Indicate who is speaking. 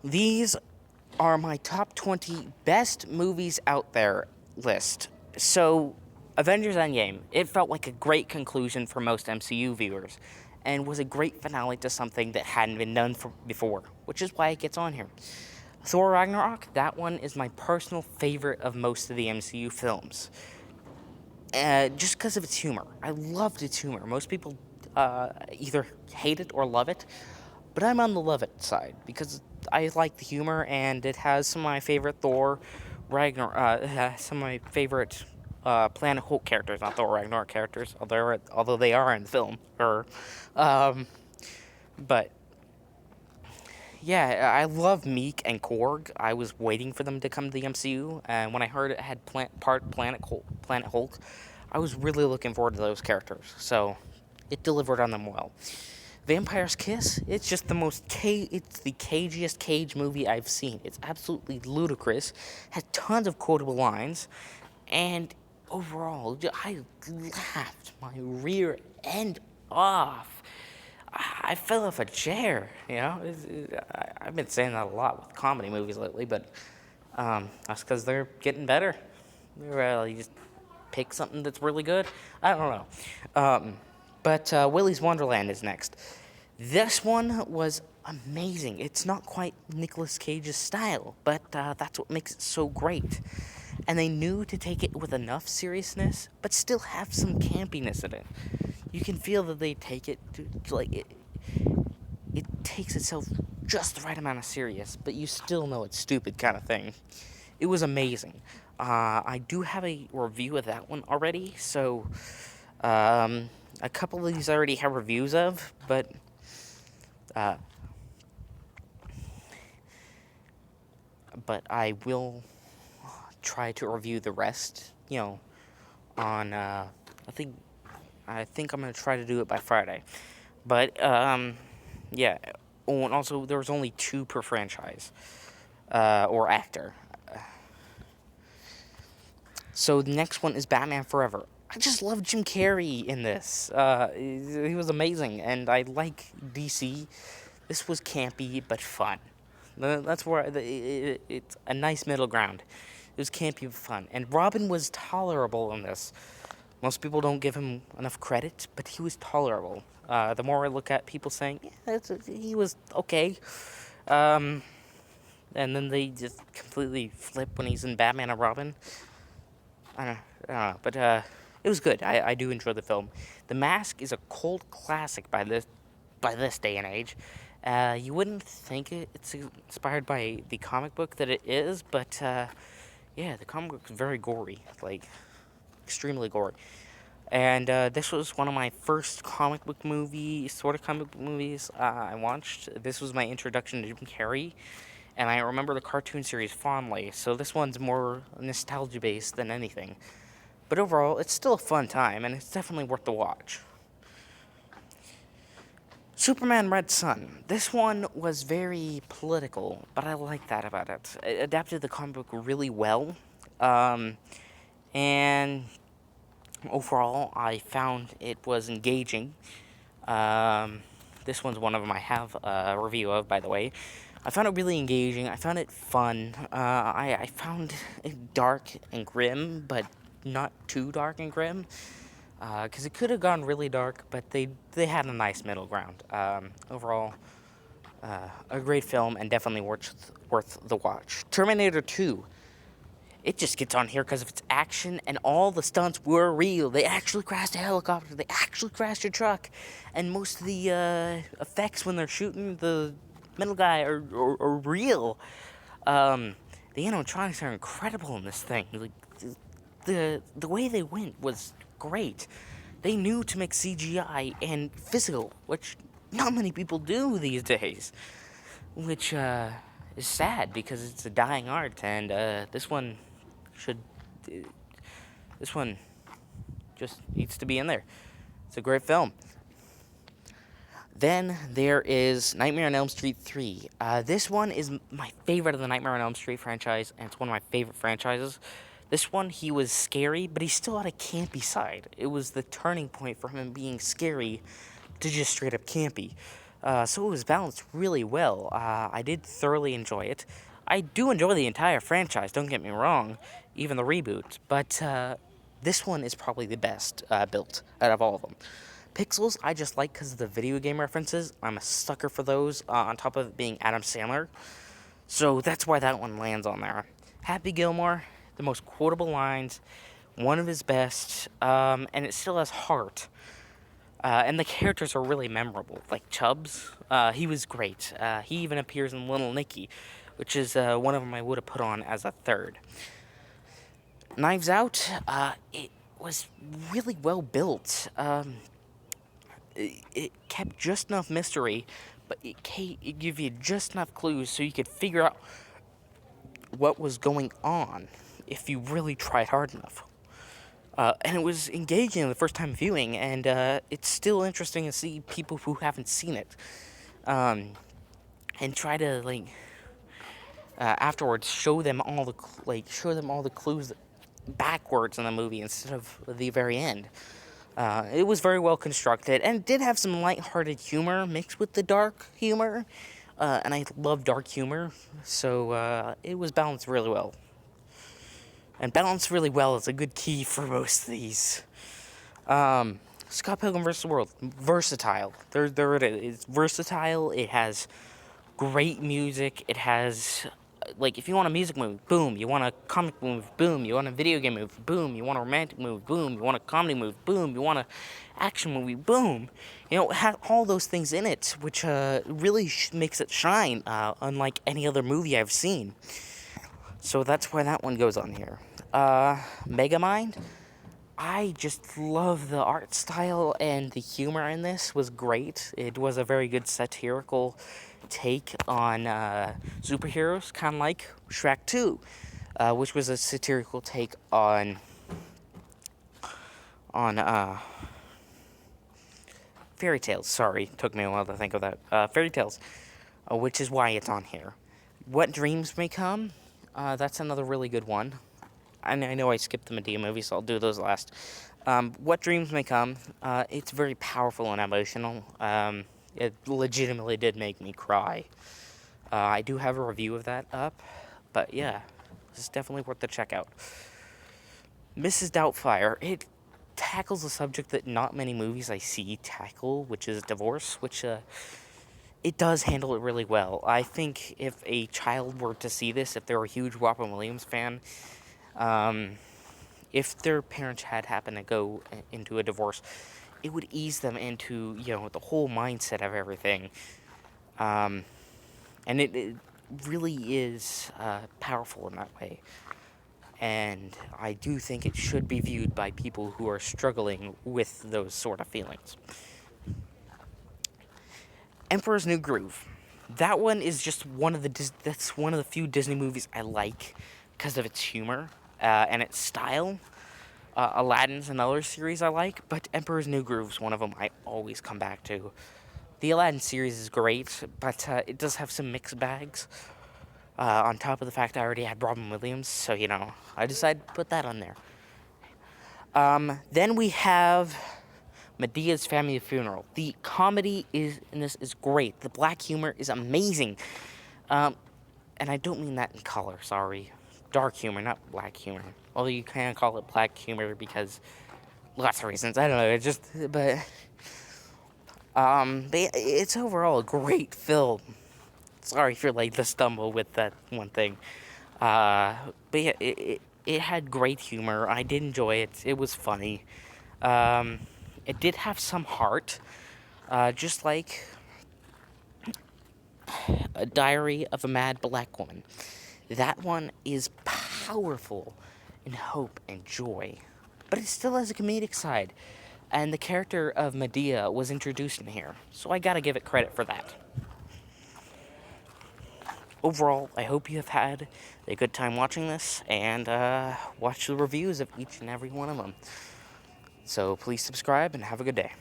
Speaker 1: These are my top 20 best movies out there list. So, Avengers Endgame, it felt like a great conclusion for most MCU viewers, and was a great finale to something that hadn't been done before, which is why it gets on here. Thor Ragnarok, that one is my personal favorite of most of the MCU films. Just because of its humor. I loved its humor. Most people either hate it or love it, but I'm on the love it side because I like the humor and it has some of my favorite Thor Ragnar, some of my favorite Planet Hulk characters, not Thor Ragnarok characters, although they are in the film. Um, but yeah, I love Meek and Korg. I was waiting for them to come to the MCU, and when I heard it had Planet Hulk, I was really looking forward to those characters. So it delivered on them well. Vampire's Kiss, it's just it's the cagiest cage movie I've seen. It's absolutely ludicrous, has tons of quotable lines, and overall, I laughed my rear end off. I fell off a chair, you know? I've been saying that a lot with comedy movies lately, but that's because they're getting better. You just pick something that's really good. I don't know. But Willy's Wonderland is next. This one was amazing. It's not quite Nicolas Cage's style, but that's what makes it so great. And they knew to take it with enough seriousness, but still have some campiness in it. You can feel that they take it to like it takes itself just the right amount of serious, but you still know it's stupid kind of thing. It was amazing. I do have a review of that one already, so a couple of these I already have reviews of, uh, but I will try to review the rest. On I think I'm gonna try to do it by Friday, but yeah. Oh, and also there's only two per franchise or actor. So the next one is Batman Forever. I just love Jim Carrey in this. He was amazing, and I like DC. This was campy but fun. That's where it's a nice middle ground. It was campy but fun, and Robin was tolerable in this. Most people don't give him enough credit, but he was tolerable. The more I look at people saying, yeah, he was okay, um, and then they just completely flip when he's in Batman and Robin. I don't know, but it was good. I do enjoy the film. The Mask is a cult classic by this day and age. You wouldn't think it's inspired by the comic book that it is, but yeah, the comic book is very gory, like extremely gory. And this was one of my first sort of comic book movies I watched. This was my introduction to Jim Carrey, and I remember the cartoon series fondly, so this one's more nostalgia based than anything. But overall, it's still a fun time, and it's definitely worth the watch. Superman Red Sun. This one was very political, but I like that about it. It adapted the comic book really well, and overall, I found it was engaging. This one's one of them I have a review of, by the way. I found it really engaging. I found it fun. I found it dark and grim, but not too dark and grim. Because it could have gone really dark, but they had a nice middle ground. Overall, a great film and definitely worth the watch. Terminator 2. It just gets on here because of its action and all the stunts were real. They actually crashed a helicopter. They actually crashed a truck, and most of the effects when they're shooting the middle guy are real. The animatronics are incredible in this thing. Like the way they went was great. They knew to make CGI and physical, which not many people do these days. Which is sad because it's a dying art, and should this one just needs to be in there. It's a great film. Then there is Nightmare on Elm Street 3. This one is my favorite of the Nightmare on Elm Street franchise, and it's one of my favorite franchises. This one, he was scary, but he still had a campy side. It was the turning point for him being scary to just straight up campy. So it was balanced really well. I did thoroughly enjoy it. I do enjoy the entire franchise, don't get me wrong, even the reboot, but this one is probably the best built out of all of them. Pixels, I just like because of the video game references. I'm a sucker for those, on top of it being Adam Sandler. So that's why that one lands on there. Happy Gilmore, the most quotable lines, one of his best, and it still has heart. And the characters are really memorable. Like Chubbs, he was great. He even appears in Little Nicky, which is one of them I would have put on as a third. Knives Out, it was really well built. It kept just enough mystery, but it gave you just enough clues so you could figure out what was going on if you really tried hard enough. And it was engaging the first time viewing, and it's still interesting to see people who haven't seen it, and try to afterwards show them all the clues backwards in the movie instead of the very end. It was very well constructed and did have some lighthearted humor mixed with the dark humor, and I love dark humor, so it was balanced really well. And balanced really well is a good key for most of these. Scott Pilgrim vs. the World, versatile. There it is. It's versatile. It has great music. It has, if you want a music movie, boom. You want a comic movie, boom. You want a video game movie, boom. You want a romantic movie, boom. You want a comedy movie, boom. You want an action movie, boom. It has all those things in it, which really makes it shine, unlike any other movie I've seen. So that's why that one goes on here. Megamind, I just love the art style, and the humor in this was great. It was a very good satirical take on superheroes, kind of like Shrek 2, which was a satirical take on fairy tales. Sorry, took me a while to think of that. Fairy tales, which is why it's on here. What Dreams May Come, that's another really good one. And I know I skipped the Madea movie, so I'll do those last. What Dreams May Come, it's very powerful and emotional. It legitimately did make me cry. I do have a review of that up, but yeah, it's definitely worth the check out. Mrs. Doubtfire, it tackles a subject that not many movies I see tackle, which is divorce, which it does handle it really well. I think if a child were to see this, if they're a huge Robin Williams fan, if their parents had happened to go into a divorce, it would ease them into, the whole mindset of everything. And it really is powerful in that way. And I do think it should be viewed by people who are struggling with those sort of feelings. Emperor's New Groove. That one is just that's one of the few Disney movies I like because of its humor and its style. Aladdin's another series I like, but Emperor's New Groove is one of them I always come back to. The Aladdin series is great, but it does have some mixed bags. On top of the fact I already had Robin Williams, so I decided to put that on there. Then we have Medea's Family Funeral. The comedy in this is great. The black humor is amazing. And I don't mean that in color, sorry. Dark humor, not black humor. Although you can call it black humor because lots of reasons. I don't know, but it's overall a great film. Sorry for the stumble with that one thing. But yeah, it had great humor. I did enjoy it. It was funny. It did have some heart, just like A Diary of a Mad Black Woman. That one is powerful in hope and joy, but it still has a comedic side, and the character of Medea was introduced in here, so I gotta give it credit for that. Overall, I hope you have had a good time watching this, and watch the reviews of each and every one of them. So please subscribe, and have a good day.